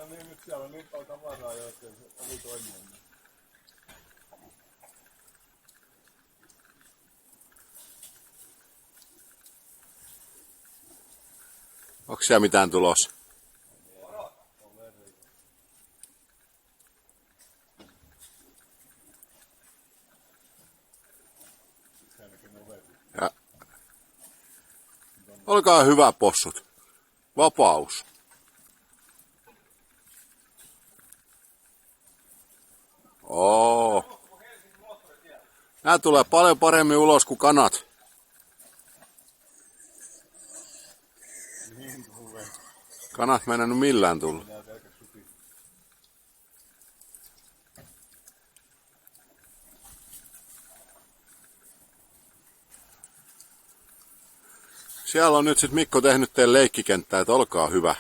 niin, nyt siellä on niin paljon tavaraa jo, että se oli toiminut. Onko siellä mitään tulossa? Ja. Olkaa hyvä, possut. Vapaus. Oo. Nää tulee paljon paremmin ulos kuin kanat. Kanat meinannut millään tullut. Siellä on nyt sit Mikko tehnyt teille leikkikenttää, että olkaa hyvä.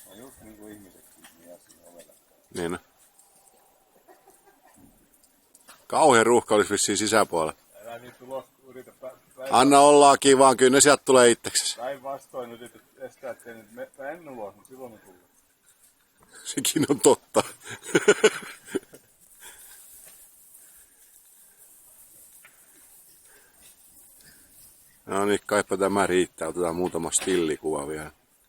No just niin kuin ihmisetkin jää siinä ovella. Niin. Kauhean ruuhka olisi vissiin sisäpuolella. Älä niitä ulos yritä Anna ollaakin vaan, kyllä ne sieltä tulee itseksesi. päinvastoin nyt estää, ettei nyt mennä ulos, mutta silloin ne tulee. Sekin on totta. No niin, kaipa tämä riittää. Otetaan muutama stillikuva vielä.